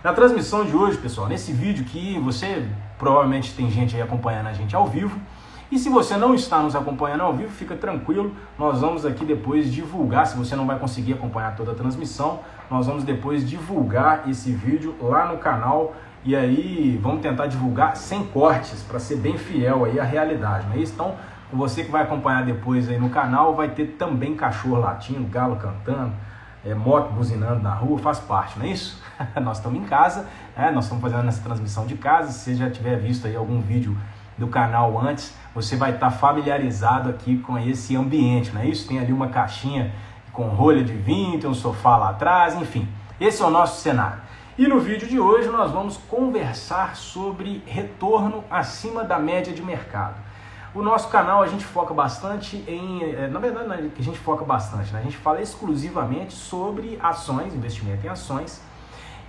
Na transmissão de hoje, pessoal, nesse vídeo que você provavelmente tem gente aí acompanhando a gente ao vivo, e se você não está nos acompanhando ao vivo, fica tranquilo, nós vamos aqui depois divulgar, se você não vai conseguir acompanhar toda a transmissão, nós vamos depois divulgar esse vídeo lá no canal, e aí vamos tentar divulgar sem cortes, para ser bem fiel aí à realidade, não é isso? Então, você que vai acompanhar depois aí no canal, vai ter também cachorro latindo, galo cantando, moto buzinando na rua, faz parte, não é isso? Nós estamos em casa, nós estamos fazendo essa transmissão de casa. Se você já tiver visto aí algum vídeo do canal antes, você vai estar familiarizado aqui com esse ambiente, não é isso? Tem ali uma caixinha com rolha de vinho, tem um sofá lá atrás, enfim, esse é o nosso cenário. E no vídeo de hoje nós vamos conversar sobre retorno acima da média de mercado. O nosso canal a gente foca bastante na verdade não é que a gente foca bastante, né? A gente fala exclusivamente sobre ações, investimento em ações,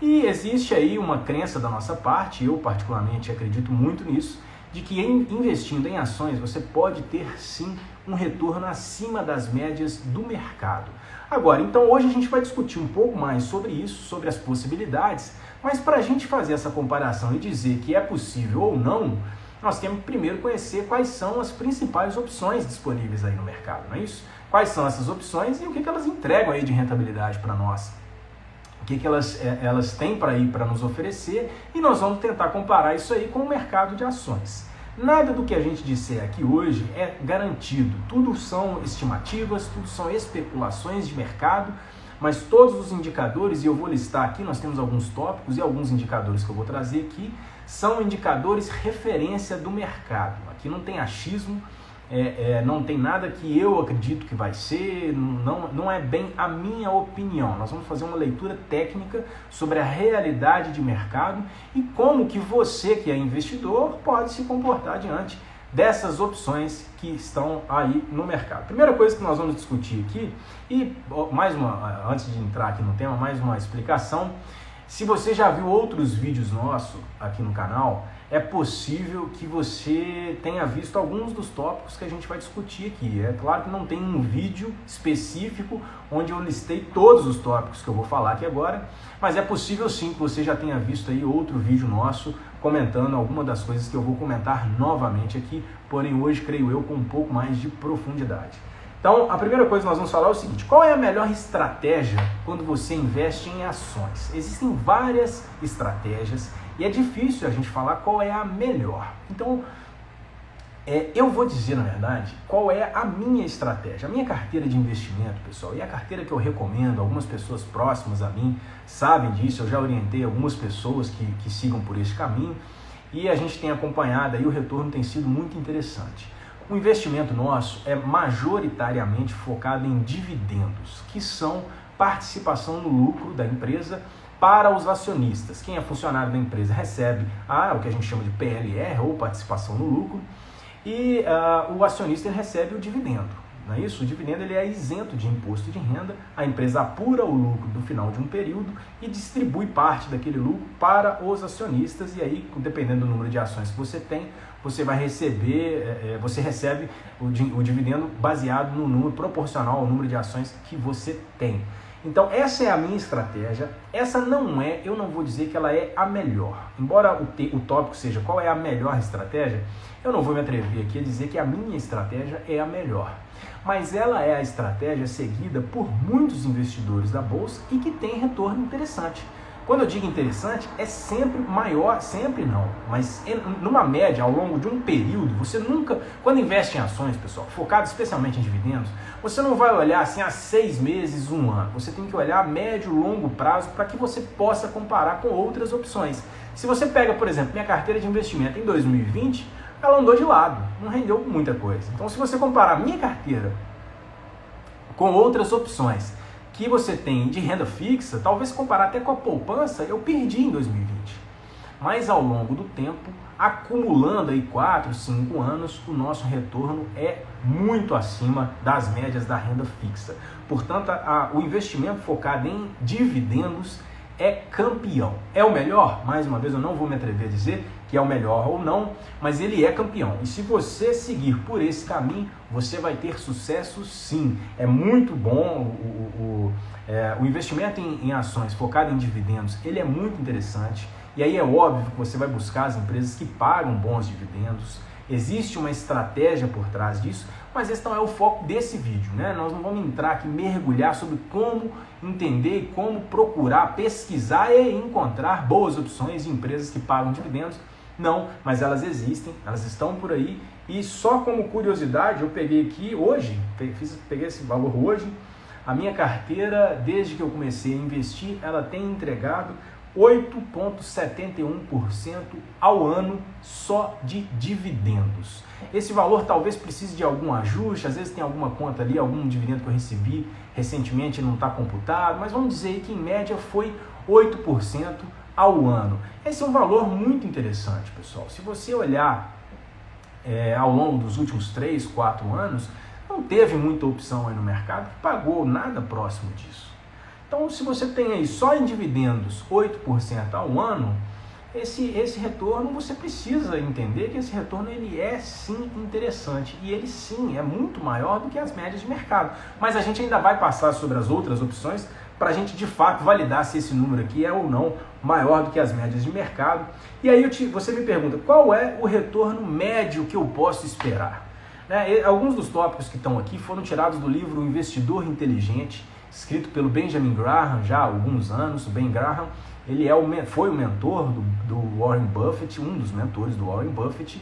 e existe aí uma crença da nossa parte, eu particularmente acredito muito nisso, de que investindo em ações você pode ter sim um retorno acima das médias do mercado. Agora, então hoje a gente vai discutir um pouco mais sobre isso, sobre as possibilidades, mas para a gente fazer essa comparação e dizer que é possível ou não, nós temos que primeiro conhecer quais são as principais opções disponíveis aí no mercado, não é isso? Quais são essas opções e o que elas entregam aí de rentabilidade para nós? O que elas têm para ir para nos oferecer, e nós vamos tentar comparar isso aí com o mercado de ações. Nada do que a gente disser aqui hoje é garantido, tudo são estimativas, tudo são especulações de mercado, mas todos os indicadores, e eu vou listar aqui, nós temos alguns tópicos e alguns indicadores que eu vou trazer aqui, são indicadores referência do mercado. Aqui não tem achismo, não tem nada que eu acredito que vai ser, não é bem a minha opinião. Nós vamos fazer uma leitura técnica sobre a realidade de mercado e como que você, que é investidor, pode se comportar diante dessas opções que estão aí no mercado. Primeira coisa que nós vamos discutir aqui, e antes de entrar aqui no tema, mais uma explicação. Se você já viu outros vídeos nossos aqui no canal, é possível que você tenha visto alguns dos tópicos que a gente vai discutir aqui. É claro que não tem um vídeo específico onde eu listei todos os tópicos que eu vou falar aqui agora, mas é possível sim que você já tenha visto aí outro vídeo nosso comentando alguma das coisas que eu vou comentar novamente aqui, porém hoje, creio eu, com um pouco mais de profundidade. Então, a primeira coisa que nós vamos falar é o seguinte: qual é a melhor estratégia quando você investe em ações? Existem várias estratégias e é difícil a gente falar qual é a melhor. Então, eu vou dizer, na verdade, qual é a minha estratégia. A minha carteira de investimento, pessoal, e a carteira que eu recomendo, algumas pessoas próximas a mim sabem disso, eu já orientei algumas pessoas que sigam por esse caminho e a gente tem acompanhado aí, o retorno tem sido muito interessante. O investimento nosso é majoritariamente focado em dividendos, que são participação no lucro da empresa para os acionistas. Quem é funcionário da empresa recebe o que a gente chama de PLR, ou participação no lucro, e o acionista recebe o dividendo. Não é isso? O dividendo ele é isento de imposto de renda, a empresa apura o lucro do final de um período e distribui parte daquele lucro para os acionistas, e aí, dependendo do número de ações que você tem, você vai receber, você recebe o dividendo baseado no número proporcional ao número de ações que você tem. Então essa é a minha estratégia, essa eu não vou dizer que ela é a melhor. Embora o tópico seja qual é a melhor estratégia, eu não vou me atrever aqui a dizer que a minha estratégia é a melhor. Mas ela é a estratégia seguida por muitos investidores da Bolsa e que tem retorno interessante. Quando eu digo interessante, é sempre maior, sempre não, mas numa média, ao longo de um período, você nunca, quando investe em ações, pessoal, focado especialmente em dividendos, você não vai olhar assim a 6 meses, 1 ano, você tem que olhar a médio e longo prazo para que você possa comparar com outras opções. Se você pega, por exemplo, minha carteira de investimento em 2020, ela andou de lado, não rendeu muita coisa. Então, se você comparar minha carteira com outras opções que você tem de renda fixa, talvez comparar até com a poupança, eu perdi em 2020. Mas ao longo do tempo, acumulando aí 4, 5 anos, o nosso retorno é muito acima das médias da renda fixa. Portanto, o investimento focado em dividendos é campeão. É o melhor? Mais uma vez, eu não vou me atrever a dizer que é o melhor ou não, mas ele é campeão. E se você seguir por esse caminho, você vai ter sucesso sim. É muito bom o investimento em ações focado em dividendos, ele é muito interessante. E aí é óbvio que você vai buscar as empresas que pagam bons dividendos. Existe uma estratégia por trás disso, mas esse não é o foco desse vídeo, né? Nós não vamos entrar aqui, mergulhar sobre como entender e como procurar, pesquisar e encontrar boas opções de empresas que pagam dividendos. Não, mas elas existem, elas estão por aí. E só como curiosidade, eu peguei aqui hoje, peguei esse valor hoje, a minha carteira, desde que eu comecei a investir, ela tem entregado 8,71% ao ano só de dividendos. Esse valor talvez precise de algum ajuste, às vezes tem alguma conta ali, algum dividendo que eu recebi recentemente não está computado, mas vamos dizer que em média foi 8% ao ano. Esse é um valor muito interessante, pessoal. Se você olhar ao longo dos últimos 3, 4 anos, não teve muita opção aí no mercado que pagou nada próximo disso. Então, se você tem aí só em dividendos 8% ao ano, esse retorno, você precisa entender que esse retorno ele é sim interessante e ele sim é muito maior do que as médias de mercado. Mas a gente ainda vai passar sobre as outras opções para a gente de fato validar se esse número aqui é ou não maior do que as médias de mercado. E aí você me pergunta, qual é o retorno médio que eu posso esperar? Alguns dos tópicos que estão aqui foram tirados do livro O Investidor Inteligente, escrito pelo Benjamin Graham já há alguns anos. O Ben Graham ele foi o mentor do Warren Buffett, um dos mentores do Warren Buffett,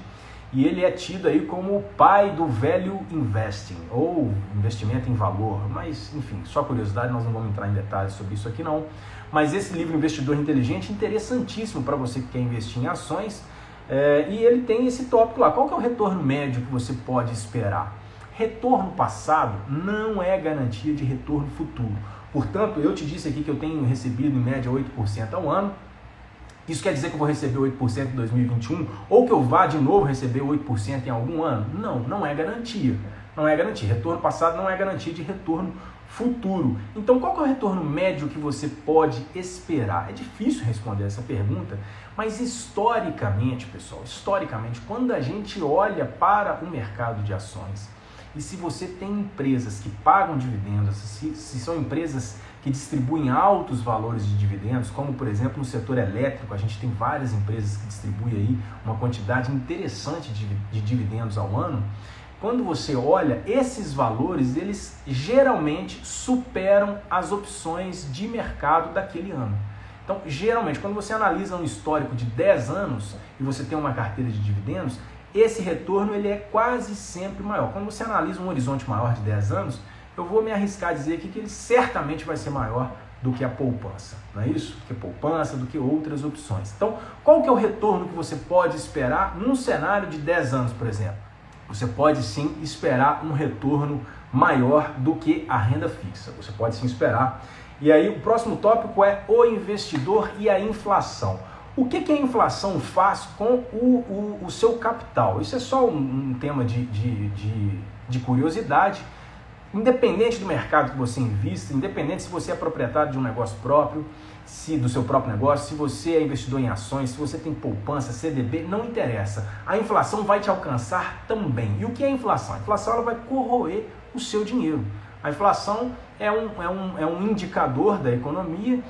e ele é tido aí como o pai do value investing, ou investimento em valor, mas enfim, só curiosidade, nós não vamos entrar em detalhes sobre isso aqui não, mas esse livro Investidor Inteligente é interessantíssimo para você que quer investir em ações, e ele tem esse tópico lá, qual que é o retorno médio que você pode esperar? Retorno passado não é garantia de retorno futuro. Portanto, eu te disse aqui que eu tenho recebido em média 8% ao ano. Isso quer dizer que eu vou receber 8% em 2021 ou que eu vá de novo receber 8% em algum ano? Não, não é garantia. Não é garantia. Retorno passado não é garantia de retorno futuro. Então, qual que é o retorno médio que você pode esperar? É difícil responder essa pergunta, mas historicamente, pessoal, quando a gente olha para o mercado de ações, e se você tem empresas que pagam dividendos, se são empresas que distribuem altos valores de dividendos, como por exemplo no setor elétrico, a gente tem várias empresas que distribuem aí uma quantidade interessante de dividendos ao ano, quando você olha, esses valores, eles geralmente superam as opções de mercado daquele ano. Então, geralmente, quando você analisa um histórico de 10 anos e você tem uma carteira de dividendos, esse retorno ele é quase sempre maior. Quando você analisa um horizonte maior de 10 anos, eu vou me arriscar a dizer aqui que ele certamente vai ser maior do que a poupança, não é isso? Do que a poupança, do que outras opções. Então, qual que é o retorno que você pode esperar num cenário de 10 anos, por exemplo? Você pode sim esperar um retorno maior do que a renda fixa. Você pode sim esperar. E aí o próximo tópico é o investidor e a inflação. O que a inflação faz com o seu capital? Isso é só um tema de curiosidade. Independente do mercado que você invista, independente se você é proprietário de um negócio próprio, do seu próprio negócio, se você é investidor em ações, se você tem poupança, CDB, não interessa. A inflação vai te alcançar também. E o que é a inflação? A inflação ela vai corroer o seu dinheiro. A inflação é um indicador da economia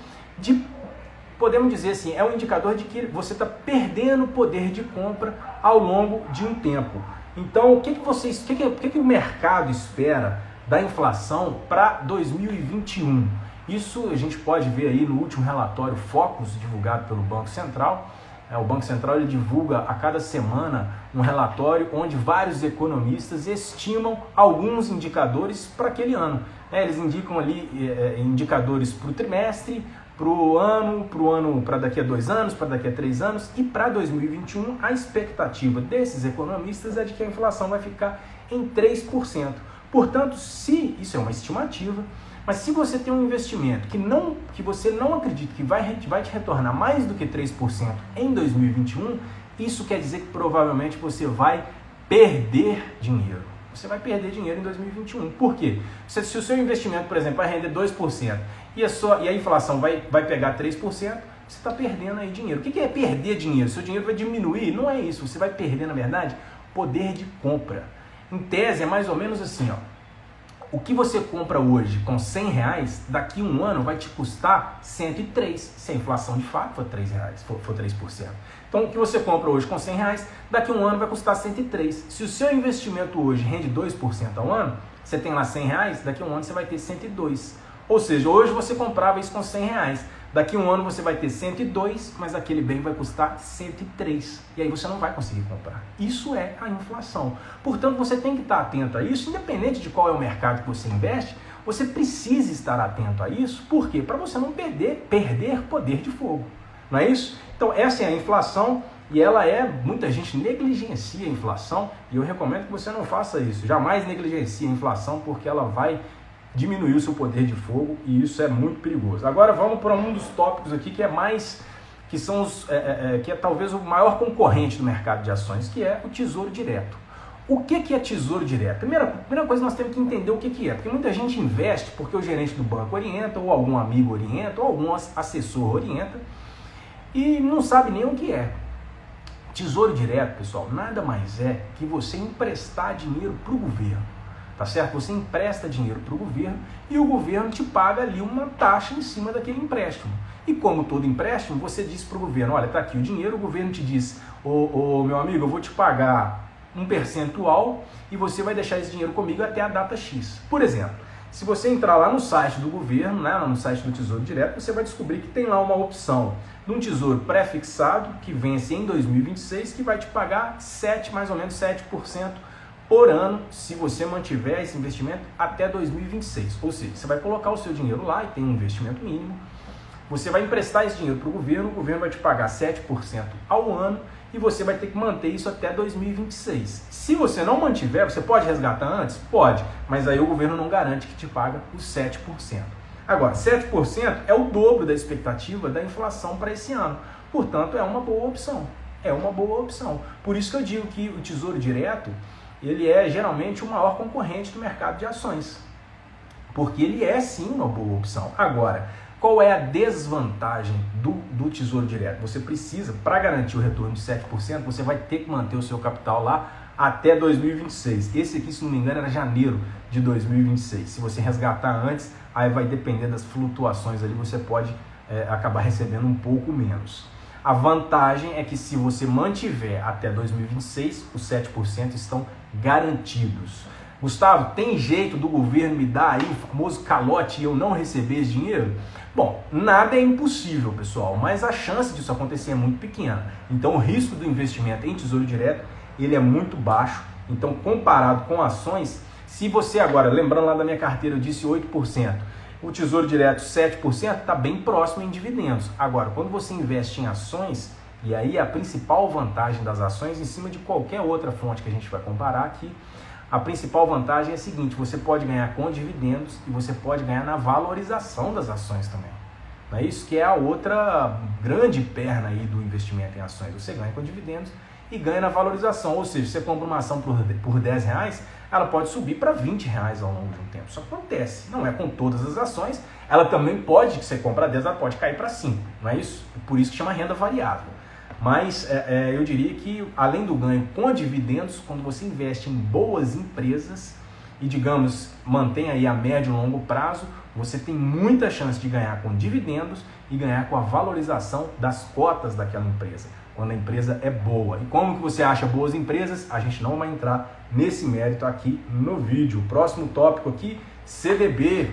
podemos dizer assim, é um indicador de que você está perdendo poder de compra ao longo de um tempo. Então, o que o mercado espera da inflação para 2021? Isso a gente pode ver aí no último relatório Focus, divulgado pelo Banco Central. O Banco Central ele divulga a cada semana um relatório onde vários economistas estimam alguns indicadores para aquele ano. Eles indicam ali indicadores para o trimestre, para o ano, para daqui a 2 anos, para daqui a 3 anos, e para 2021 a expectativa desses economistas é de que a inflação vai ficar em 3%. Portanto, se isso é uma estimativa, mas se você tem um investimento que você não acredita que vai te retornar mais do que 3% em 2021, isso quer dizer que provavelmente você vai perder dinheiro. Você vai perder dinheiro em 2021. Por quê? Se o seu investimento, por exemplo, vai render 2% e a inflação vai pegar 3%, você está perdendo aí dinheiro. O que é perder dinheiro? Seu dinheiro vai diminuir? Não é isso, você vai perder, na verdade, poder de compra. Em tese, é mais ou menos assim, ó. O que você compra hoje com R$100, daqui a um ano vai te custar 103, se a inflação de fato for for 3%. Então, o que você compra hoje com R$100, daqui a um ano vai custar 103. Se o seu investimento hoje rende 2% ao ano, você tem lá R$100, daqui a um ano você vai ter 102. Ou seja, hoje você comprava isso com R$100. Daqui a um ano você vai ter 102, mas aquele bem vai custar 103. E aí você não vai conseguir comprar. Isso é a inflação. Portanto, você tem que estar atento a isso, independente de qual é o mercado que você investe, você precisa estar atento a isso. Por quê? Para você não perder poder de fogo. Não é isso? Então, essa é a inflação e ela muita gente negligencia a inflação e eu recomendo que você não faça isso. Jamais negligencie a inflação porque ela vai diminuir o seu poder de fogo e isso é muito perigoso. Agora vamos para um dos tópicos aqui que é talvez o maior concorrente do mercado de ações, que é o Tesouro Direto. O que é Tesouro Direto? Primeira coisa, nós temos que entender o que é, porque muita gente investe porque o gerente do banco orienta, ou algum amigo orienta, ou algum assessor orienta e não sabe nem o que é. Tesouro Direto, pessoal, nada mais é que você emprestar dinheiro para o governo. Tá certo? Você empresta dinheiro para o governo e o governo te paga ali uma taxa em cima daquele empréstimo. E como todo empréstimo, você diz para o governo, olha, tá aqui o dinheiro, o governo te diz, ô meu amigo, eu vou te pagar um percentual e você vai deixar esse dinheiro comigo até a data X. Por exemplo, se você entrar lá no site do governo, né, no site do Tesouro Direto, você vai descobrir que tem lá uma opção de um tesouro pré-fixado que vence em 2026, que vai te pagar mais ou menos 7% por ano, se você mantiver esse investimento até 2026. Ou seja, você vai colocar o seu dinheiro lá e tem um investimento mínimo, você vai emprestar esse dinheiro para o governo vai te pagar 7% ao ano e você vai ter que manter isso até 2026. Se você não mantiver, você pode resgatar antes? Pode, mas aí o governo não garante que te paga os 7%. Agora, 7% é o dobro da expectativa da inflação para esse ano. Portanto, é uma boa opção. É uma boa opção. Por isso que eu digo que o Tesouro Direto ele é geralmente o maior concorrente do mercado de ações, porque ele é sim uma boa opção. Agora, qual é a desvantagem do Tesouro Direto? Você precisa, para garantir o retorno de 7%, você vai ter que manter o seu capital lá até 2026. Esse aqui, se não me engano, era janeiro de 2026. Se você resgatar antes, aí vai depender das flutuações ali, você pode acabar recebendo um pouco menos. A vantagem é que se você mantiver até 2026, os 7% estão garantidos. Gustavo, tem jeito do governo me dar aí o famoso calote e eu não receber esse dinheiro? Bom, nada é impossível, pessoal, mas a chance disso acontecer é muito pequena. Então o risco do investimento em Tesouro Direto, ele é muito baixo. Então comparado com ações, se você agora, lembrando lá da minha carteira, eu disse 8%, o Tesouro Direto 7% está bem próximo em dividendos. Agora, quando você investe em ações, e aí a principal vantagem das ações, em cima de qualquer outra fonte que a gente vai comparar aqui, a principal vantagem é a seguinte, você pode ganhar com dividendos e você pode ganhar na valorização das ações também. Não é isso que é a outra grande perna aí do investimento em ações. Você ganha com dividendos e ganha na valorização. Ou seja, você compra uma ação por R$10, ela pode subir para R$20 ao longo de um tempo. Isso acontece. Não é com todas as ações. Ela também pode, que você compra 10, ela pode cair para 5. Não é isso? Por isso que chama renda variável. Mas eu diria que, além do ganho com dividendos, quando você investe em boas empresas e, digamos, mantém aí a médio e longo prazo, você tem muita chance de ganhar com dividendos e ganhar com a valorização das cotas daquela empresa, quando a empresa é boa. E como que você acha boas empresas? A gente não vai entrar nesse mérito aqui no vídeo. O próximo tópico aqui, CDB.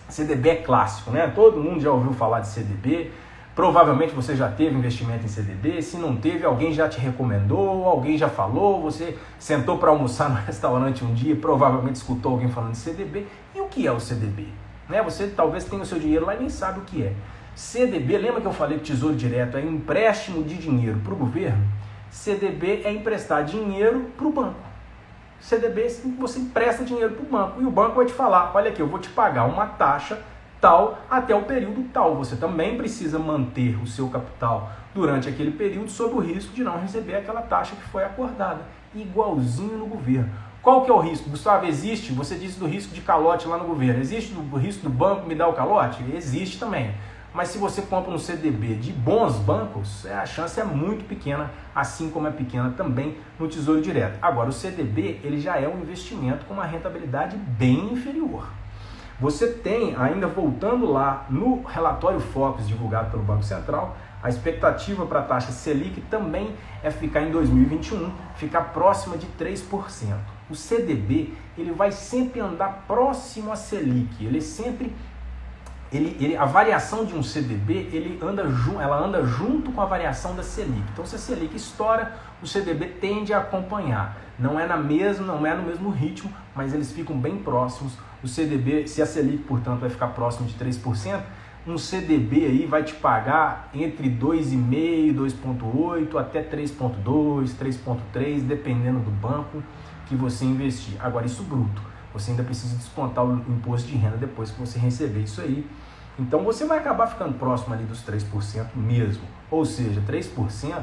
CDB é clássico, né? Todo mundo já ouviu falar de CDB. Provavelmente você já teve investimento em CDB, se não teve, alguém já te recomendou, alguém já falou, você sentou para almoçar no restaurante um dia, provavelmente escutou alguém falando de CDB. E o que é o CDB? Né? Você talvez tenha o seu dinheiro lá e nem sabe o que é. CDB, lembra que eu falei que Tesouro Direto é empréstimo de dinheiro para o governo? CDB é emprestar dinheiro para o banco. CDB, você empresta dinheiro para o banco e o banco vai te falar, olha aqui, eu vou te pagar uma taxa tal até o período tal. Você também precisa manter o seu capital durante aquele período sob o risco de não receber aquela taxa que foi acordada. Igualzinho no governo. Qual que é o risco? Gustavo, existe, você disse do risco de calote lá no governo, existe o risco do banco me dar o calote? Existe também. Mas se você compra um CDB de bons bancos, a chance é muito pequena, assim como é pequena também no Tesouro Direto. Agora, o CDB ele já é um investimento com uma rentabilidade bem inferior. Você tem, ainda voltando lá no relatório Focus divulgado pelo Banco Central, a expectativa para a taxa Selic também é ficar em 2021, ficar próxima de 3%. O CDB ele vai sempre andar próximo à Selic, a variação de um CDB ela anda junto com a variação da Selic. Então, se a Selic estoura, o CDB tende a acompanhar. Não é no mesmo ritmo, mas eles ficam bem próximos. O CDB, se a Selic, portanto, vai ficar próximo de 3%, um CDB aí vai te pagar entre 2,5%, 2,8% até 3,2%, 3,3%, dependendo do banco que você investir. Agora, isso bruto. Você ainda precisa descontar o imposto de renda depois que você receber isso aí. Então você vai acabar ficando próximo ali dos 3% mesmo. Ou seja, 3%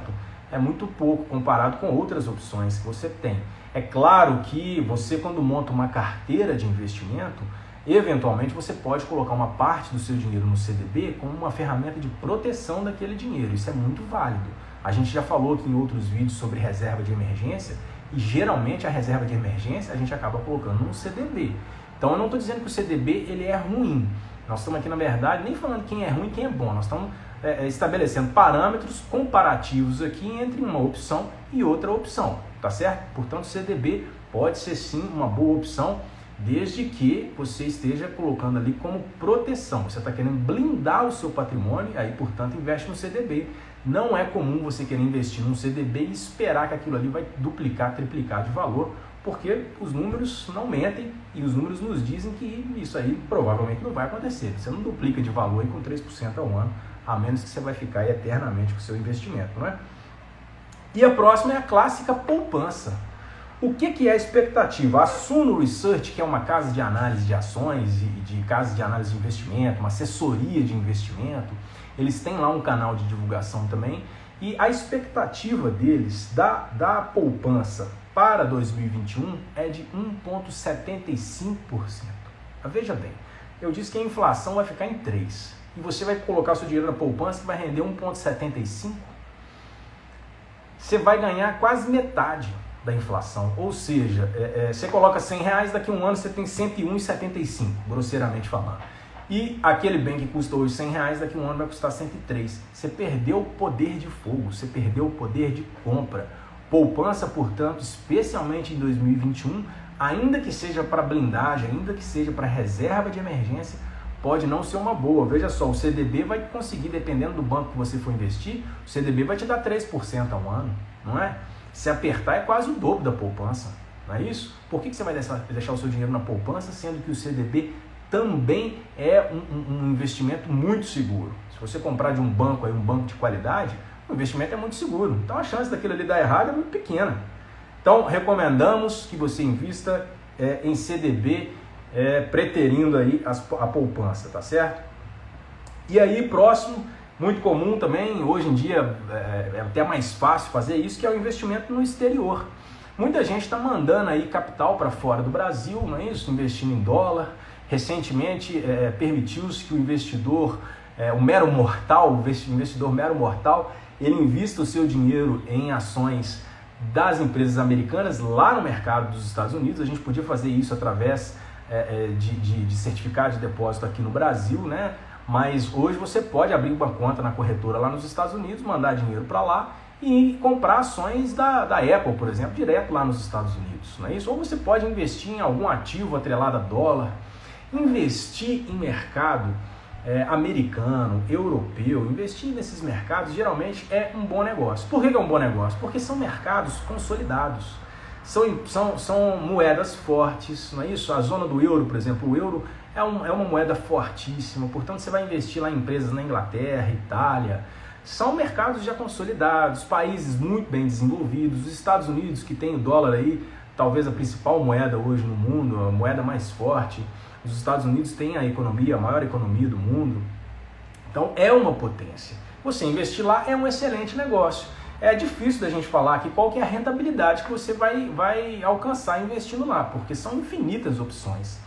é muito pouco comparado com outras opções que você tem. É claro que você, quando monta uma carteira de investimento, eventualmente você pode colocar uma parte do seu dinheiro no CDB como uma ferramenta de proteção daquele dinheiro. Isso é muito válido. A gente já falou aqui em outros vídeos sobre reserva de emergência e geralmente a reserva de emergência a gente acaba colocando no CDB. Então eu não estou dizendo que o CDB ele é ruim. Nós estamos aqui, na verdade, nem falando quem é ruim e quem é bom. Nós estamos estabelecendo parâmetros comparativos aqui entre uma opção e outra opção, tá certo? Portanto, o CDB pode ser sim uma boa opção, desde que você esteja colocando ali como proteção. Você está querendo blindar o seu patrimônio, aí, portanto, investe no CDB. Não é comum você querer investir num CDB e esperar que aquilo ali vai duplicar, triplicar de valor, porque os números não mentem e os números nos dizem que isso aí provavelmente não vai acontecer. Você não duplica de valor aí com 3% ao ano, a menos que você vai ficar aí eternamente com o seu investimento, não é? E a próxima é a clássica poupança. O que é a expectativa? A Suno Research, que é uma casa de análise de ações e de casa de análise de investimento, uma assessoria de investimento, eles têm lá um canal de divulgação também, e a expectativa deles da poupança para 2021 é de 1,75%. Veja bem, eu disse que a inflação vai ficar em 3%, e você vai colocar seu dinheiro na poupança que vai render 1,75%, você vai ganhar quase metade da inflação, ou seja, você coloca R$100, daqui a um ano você tem 101,75, grosseiramente falando. E aquele bem que custa hoje R$100, daqui a um ano vai custar 103. Você perdeu o poder de fogo, você perdeu o poder de compra. Poupança, portanto, especialmente em 2021, ainda que seja para blindagem, ainda que seja para reserva de emergência, pode não ser uma boa. Veja só, o CDB vai conseguir, dependendo do banco que você for investir, o CDB vai te dar 3% ao ano, não é? Se apertar é quase o dobro da poupança, não é isso? Por que você vai deixar o seu dinheiro na poupança, sendo que o CDB também é um investimento muito seguro? Se você comprar de um banco de qualidade, o investimento é muito seguro. Então a chance daquilo ali dar errado é muito pequena. Então recomendamos que você invista em CDB, preterindo aí a poupança, tá certo? E aí, próximo, muito comum também, hoje em dia é até mais fácil fazer isso, que é o investimento no exterior. Muita gente está mandando aí capital para fora do Brasil, não é isso? Investindo em dólar. Recentemente permitiu-se que o investidor, o investidor mero mortal, ele invista o seu dinheiro em ações das empresas americanas lá no mercado dos Estados Unidos. A gente podia fazer isso através de certificado de depósito aqui no Brasil, né? Mas hoje você pode abrir uma conta na corretora lá nos Estados Unidos, mandar dinheiro para lá e comprar ações da Apple, por exemplo, direto lá nos Estados Unidos, não é isso? Ou você pode investir em algum ativo atrelado a dólar. Investir em mercado americano, europeu, investir nesses mercados geralmente é um bom negócio. Por que é um bom negócio? Porque são mercados consolidados, são moedas fortes, não é isso? A zona do euro, por exemplo, o euro é uma moeda fortíssima, portanto você vai investir lá em empresas na Inglaterra, Itália, são mercados já consolidados, países muito bem desenvolvidos. Os Estados Unidos, que tem o dólar aí, talvez a principal moeda hoje no mundo, a moeda mais forte. Os Estados Unidos têm a maior economia do mundo, então é uma potência. Você investir lá é um excelente negócio. é difícil da gente falar aqui qual que é a rentabilidade que você vai alcançar investindo lá, porque são infinitas opções.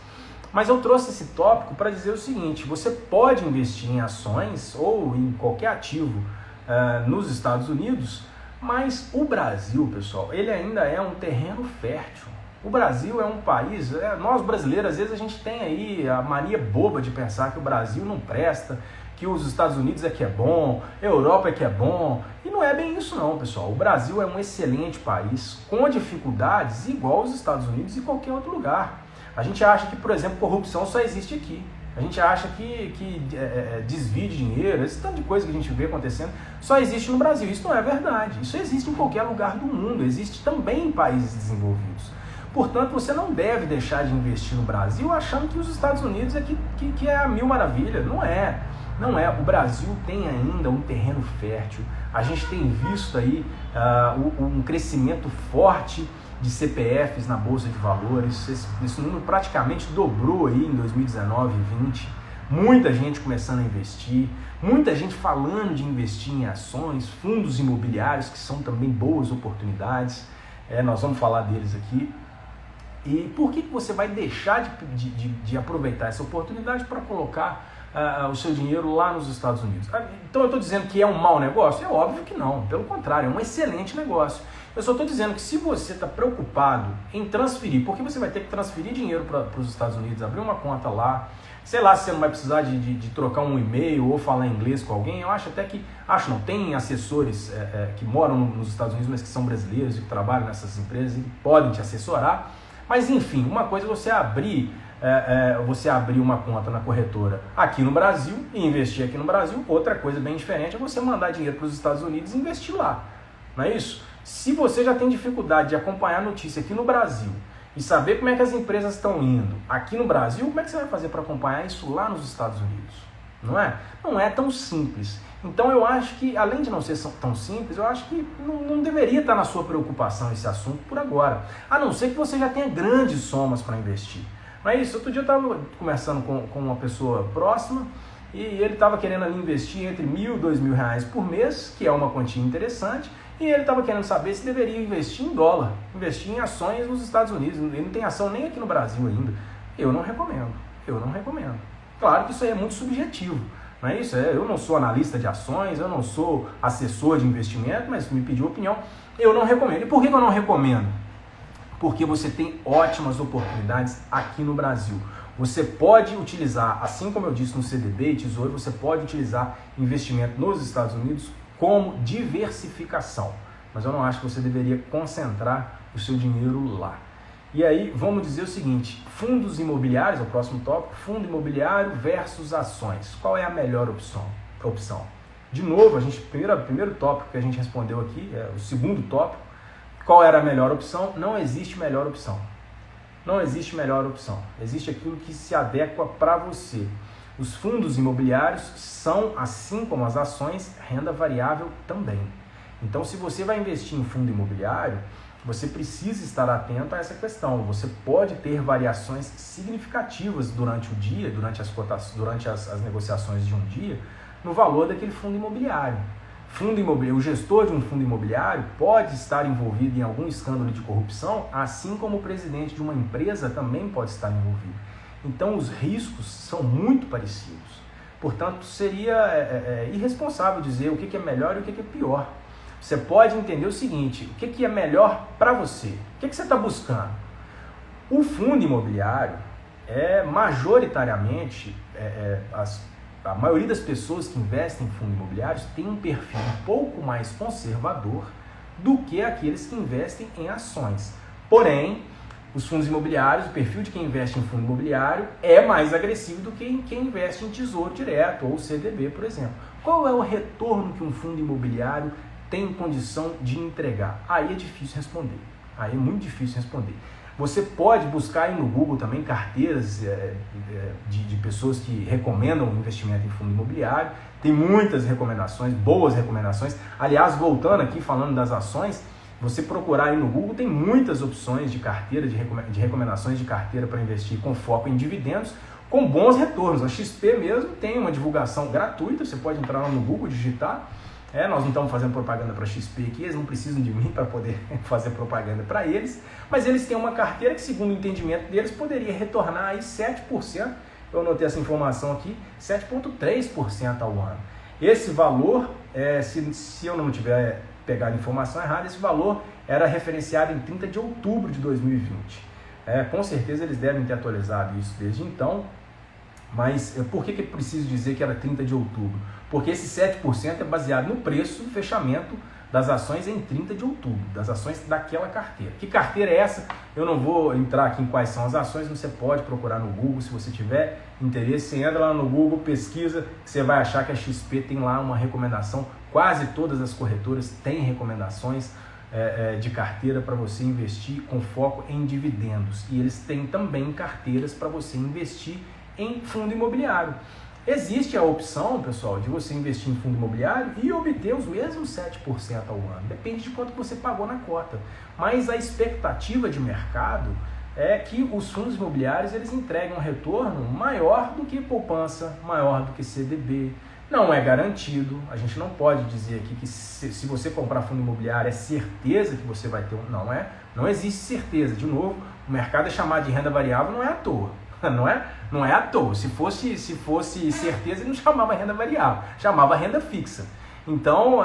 Mas eu trouxe esse tópico para dizer o seguinte: você pode investir em ações ou em qualquer ativo nos Estados Unidos, mas o Brasil, pessoal, ele ainda é um terreno fértil. O Brasil é um país, nós brasileiros, às vezes a gente tem aí a mania boba de pensar que o Brasil não presta, que os Estados Unidos é que é bom, a Europa é que é bom, e não é bem isso não, pessoal. O Brasil é um excelente país, com dificuldades igual aos Estados Unidos e qualquer outro lugar. A gente acha que, por exemplo, corrupção só existe aqui. A gente acha que desvio de dinheiro, esse tanto de coisa que a gente vê acontecendo, só existe no Brasil. Isso não é verdade. Isso existe em qualquer lugar do mundo, existe também em países desenvolvidos. Portanto, você não deve deixar de investir no Brasil achando que os Estados Unidos é que é a mil maravilha. Não é. Não é. O Brasil tem ainda um terreno fértil. A gente tem visto aí um crescimento forte de CPFs na Bolsa de Valores. Esse número praticamente dobrou aí em 2019 e 2020. Muita gente começando a investir, muita gente falando de investir em ações, fundos imobiliários, que são também boas oportunidades. Nós vamos falar deles aqui. E por que você vai deixar de aproveitar essa oportunidade para colocar o seu dinheiro lá nos Estados Unidos? Então eu estou dizendo que é um mau negócio? É óbvio que não, pelo contrário, é um excelente negócio. Eu só estou dizendo que se você está preocupado em transferir, porque você vai ter que transferir dinheiro para os Estados Unidos, abrir uma conta lá, sei lá, se você não vai precisar de trocar um e-mail ou falar inglês com alguém, eu acho até que, tem assessores que moram nos Estados Unidos, mas que são brasileiros e que trabalham nessas empresas e podem te assessorar. Mas enfim, uma coisa é você abrir uma conta na corretora aqui no Brasil e investir aqui no Brasil, outra coisa bem diferente é você mandar dinheiro para os Estados Unidos e investir lá, não é isso? Se você já tem dificuldade de acompanhar a notícia aqui no Brasil e saber como é que as empresas estão indo aqui no Brasil, como é que você vai fazer para acompanhar isso lá nos Estados Unidos? Não é? Não é tão simples. Então eu acho que, além de não ser tão simples, eu acho que não deveria estar na sua preocupação esse assunto por agora. A não ser que você já tenha grandes somas para investir. Não é isso? Outro dia eu estava conversando com uma pessoa próxima e ele estava querendo ali investir entre R$1.000 e R$2.000 por mês, que é uma quantia interessante, e ele estava querendo saber se deveria investir em dólar, investir em ações nos Estados Unidos. Ele não tem ação nem aqui no Brasil ainda. Eu não recomendo. Claro que isso aí é muito subjetivo. Não é isso? Eu não sou analista de ações, eu não sou assessor de investimento, mas me pediu opinião, eu não recomendo. E por que eu não recomendo? Porque você tem ótimas oportunidades aqui no Brasil. Você pode utilizar, assim como eu disse no CDB e Tesouro, você pode utilizar investimento nos Estados Unidos como diversificação. Mas eu não acho que você deveria concentrar o seu dinheiro lá. E aí, vamos dizer o seguinte, fundos imobiliários, é o próximo tópico, fundo imobiliário versus ações. Qual é a melhor opção? De novo, primeiro tópico que a gente respondeu aqui, o segundo tópico, qual era a melhor opção? Não existe melhor opção. Não existe melhor opção. Existe aquilo que se adequa para você. Os fundos imobiliários são, assim como as ações, renda variável também. Então, se você vai investir em fundo imobiliário, você precisa estar atento a essa questão. Você pode ter variações significativas durante o dia, durante as negociações de um dia, no valor daquele fundo imobiliário. O gestor de um fundo imobiliário pode estar envolvido em algum escândalo de corrupção, assim como o presidente de uma empresa também pode estar envolvido. Então, os riscos são muito parecidos. Portanto, seria irresponsável dizer o que é melhor e o que é pior. Você pode entender o seguinte, o que é melhor para você? O que você está buscando? O fundo imobiliário majoritariamente, a maioria das pessoas que investem em fundos imobiliários tem um perfil um pouco mais conservador do que aqueles que investem em ações. Porém, os fundos imobiliários, o perfil de quem investe em fundo imobiliário é mais agressivo do que quem investe em tesouro direto ou CDB, por exemplo. Qual é o retorno que um fundo imobiliário tem condição de entregar? Aí é difícil responder. Aí é muito difícil responder. Você pode buscar aí no Google também carteiras de pessoas que recomendam investimento em fundo imobiliário. Tem muitas recomendações, boas recomendações. Aliás, voltando aqui, falando das ações, você procurar aí no Google, tem muitas opções de carteira, de recomendações de carteira para investir com foco em dividendos, com bons retornos. A XP mesmo tem uma divulgação gratuita, você pode entrar lá no Google, digitar, Nós não estamos fazendo propaganda para XP aqui, eles não precisam de mim para poder fazer propaganda para eles, mas eles têm uma carteira que, segundo o entendimento deles, poderia retornar aí 7%, eu anotei essa informação aqui, 7,3% ao ano. Esse valor, se eu não tiver pegado a informação errada, esse valor era referenciado em 30 de outubro de 2020. Com certeza eles devem ter atualizado isso desde então, mas por que eu preciso dizer que era 30 de outubro? Porque esse 7% é baseado no preço do fechamento das ações em 30 de outubro, das ações daquela carteira. Que carteira é essa? Eu não vou entrar aqui em quais são as ações, você pode procurar no Google, se você tiver interesse, você entra lá no Google, pesquisa, que você vai achar que a XP tem lá uma recomendação, quase todas as corretoras têm recomendações de carteira para você investir com foco em dividendos, e eles têm também carteiras para você investir em fundo imobiliário. Existe a opção, pessoal, de você investir em fundo imobiliário e obter os mesmos 7% ao ano. Depende de quanto você pagou na cota. Mas a expectativa de mercado é que os fundos imobiliários eles entregam um retorno maior do que poupança, maior do que CDB. Não é garantido. A gente não pode dizer aqui que se você comprar fundo imobiliário é certeza que você vai ter um... Não existe certeza. De novo, o mercado é chamado de renda variável, não é à toa. Não é à toa. Se fosse certeza, ele não chamava renda variável, chamava renda fixa. Então,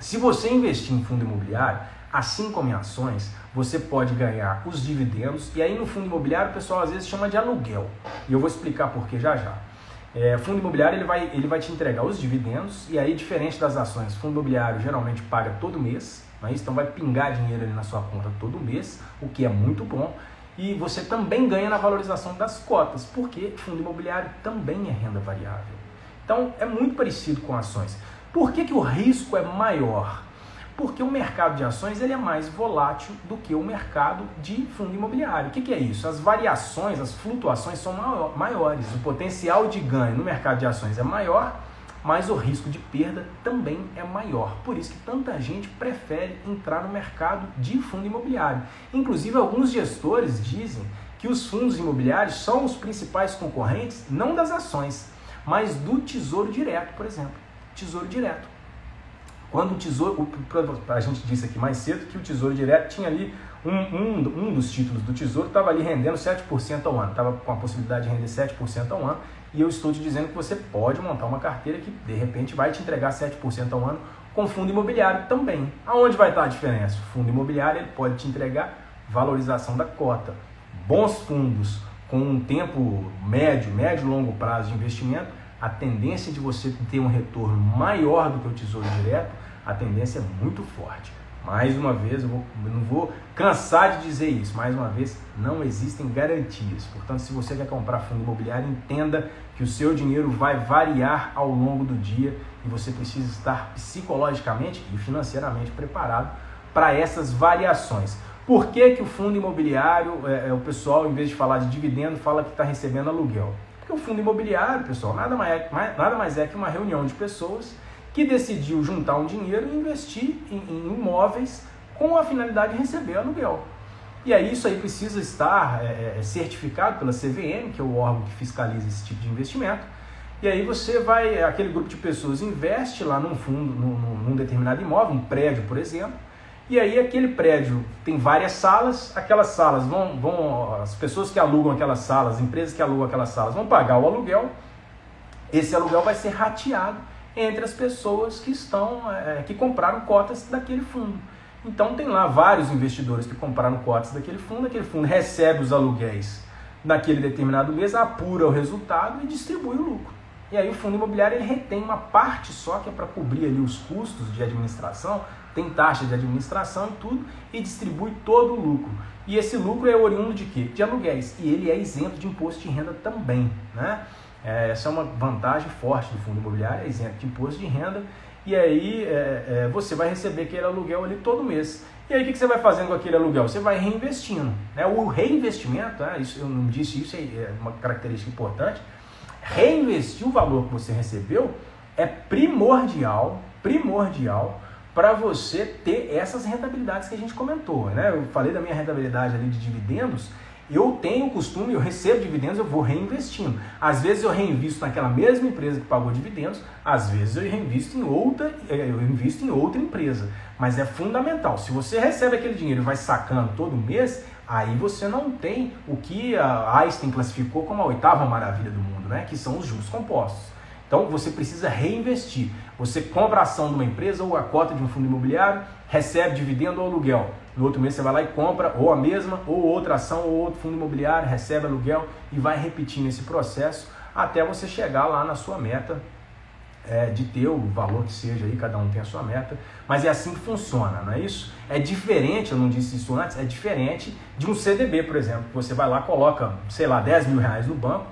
se você investir em fundo imobiliário, assim como em ações, você pode ganhar os dividendos. E aí no fundo imobiliário o pessoal às vezes chama de aluguel. E eu vou explicar por que já já. Fundo imobiliário ele vai te entregar os dividendos. E aí, diferente das ações, fundo imobiliário geralmente paga todo mês, não é isso? Então vai pingar dinheiro ali na sua conta todo mês, o que é muito bom. E você também ganha na valorização das cotas, porque fundo imobiliário também é renda variável. Então, é muito parecido com ações. Por que o risco é maior? Porque o mercado de ações ele é mais volátil do que o mercado de fundo imobiliário. O que é isso? As variações, as flutuações são maiores. O potencial de ganho no mercado de ações é maior, mas o risco de perda também é maior. Por isso que tanta gente prefere entrar no mercado de fundo imobiliário. Inclusive, alguns gestores dizem que os fundos imobiliários são os principais concorrentes, não das ações, mas do Tesouro Direto, por exemplo. Tesouro Direto. Quando o Tesouro... A gente disse aqui mais cedo que o Tesouro Direto tinha ali um dos títulos do Tesouro, estava ali rendendo 7% ao ano. Estava com a possibilidade de render 7% ao ano. E eu estou te dizendo que você pode montar uma carteira que, de repente, vai te entregar 7% ao ano com fundo imobiliário também. Aonde vai estar a diferença? O fundo imobiliário ele pode te entregar valorização da cota. Bons fundos com um tempo médio e longo prazo de investimento, a tendência de você ter um retorno maior do que o Tesouro Direto, a tendência é muito forte. Mais uma vez, eu não vou cansar de dizer isso, mais uma vez, não existem garantias. Portanto, se você quer comprar fundo imobiliário, entenda que o seu dinheiro vai variar ao longo do dia e você precisa estar psicologicamente e financeiramente preparado para essas variações. Por que o fundo imobiliário, o pessoal, em vez de falar de dividendo, fala que está recebendo aluguel? Porque o fundo imobiliário, pessoal, nada mais é que uma reunião de pessoas que decidiu juntar um dinheiro e investir em imóveis com a finalidade de receber aluguel. E aí isso aí precisa estar certificado pela CVM, que é o órgão que fiscaliza esse tipo de investimento. E aí aquele grupo de pessoas investe lá num fundo, num determinado imóvel, um prédio, por exemplo. E aí aquele prédio tem várias salas, aquelas salas as pessoas que alugam aquelas salas, as empresas que alugam aquelas salas vão pagar o aluguel. Esse aluguel vai ser rateado entre as pessoas que compraram cotas daquele fundo. Então tem lá vários investidores que compraram cotas daquele fundo recebe os aluguéis naquele determinado mês, apura o resultado e distribui o lucro. E aí o fundo imobiliário ele retém uma parte só que é para cobrir ali os custos de administração, tem taxa de administração e tudo, e distribui todo o lucro. E esse lucro é oriundo de quê? De aluguéis. E ele é isento de imposto de renda também, né? Essa é uma vantagem forte do fundo imobiliário, é isento de imposto de renda, e aí você vai receber aquele aluguel ali todo mês. E aí o que você vai fazendo com aquele aluguel? Você vai reinvestindo. Né? O reinvestimento, isso, eu não disse isso, é uma característica importante, reinvestir o valor que você recebeu é primordial para você ter essas rentabilidades que a gente comentou. Né? Eu falei da minha rentabilidade ali de dividendos, eu tenho o costume, eu recebo dividendos, eu vou reinvestindo. Às vezes eu reinvisto naquela mesma empresa que pagou dividendos, às vezes eu reinvisto eu invisto em outra empresa. Mas é fundamental, se você recebe aquele dinheiro e vai sacando todo mês, aí você não tem o que a Einstein classificou como a 8ª maravilha do mundo, né? Que são os juros compostos. Então você precisa reinvestir. Você compra a ação de uma empresa ou a cota de um fundo imobiliário, recebe dividendo ou aluguel. No outro mês você vai lá e compra ou a mesma, ou outra ação, ou outro fundo imobiliário, recebe aluguel e vai repetindo esse processo até você chegar lá na sua meta, de ter o valor que seja aí, cada um tem a sua meta, mas é assim que funciona, não é isso? É diferente, eu não disse isso antes, é diferente de um CDB, por exemplo, que você vai lá, coloca, sei lá, 10 mil reais no banco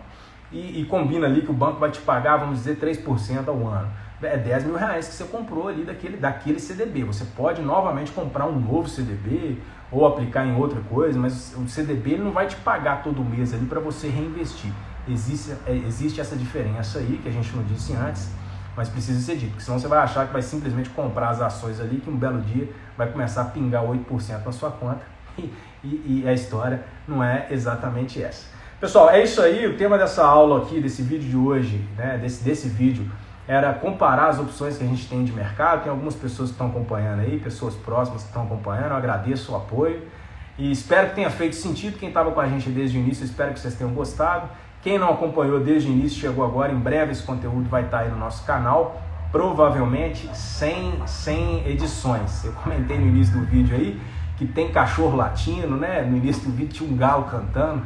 e combina ali que o banco vai te pagar, vamos dizer, 3% ao ano. É 10 mil reais que você comprou ali daquele CDB. Você pode novamente comprar um novo CDB ou aplicar em outra coisa, mas o CDB ele não vai te pagar todo mês ali para você reinvestir. Existe essa diferença aí que a gente não disse antes, mas precisa ser dito, porque senão você vai achar que vai simplesmente comprar as ações ali, que um belo dia vai começar a pingar 8% na sua conta e a história não é exatamente essa. Pessoal, é isso aí, o tema dessa aula aqui, desse vídeo de hoje, né, desse vídeo, era comparar as opções que a gente tem de mercado. Tem algumas pessoas que estão acompanhando aí, pessoas próximas que estão acompanhando, eu agradeço o apoio e espero que tenha feito sentido. Quem estava com a gente desde o início, espero que vocês tenham gostado. Quem não acompanhou desde o início, chegou agora, em breve esse conteúdo vai estar aí no nosso canal, provavelmente sem edições. Eu comentei no início do vídeo aí que tem cachorro latindo, né? No início do vídeo tinha um galo cantando.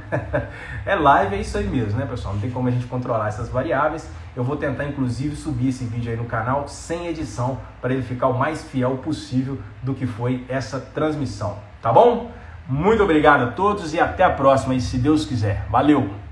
É live, é isso aí mesmo, né, pessoal? Não tem como a gente controlar essas variáveis. Eu vou tentar, inclusive, subir esse vídeo aí no canal sem edição, para ele ficar o mais fiel possível do que foi essa transmissão. Tá bom? Muito obrigado a todos e até a próxima, e se Deus quiser. Valeu!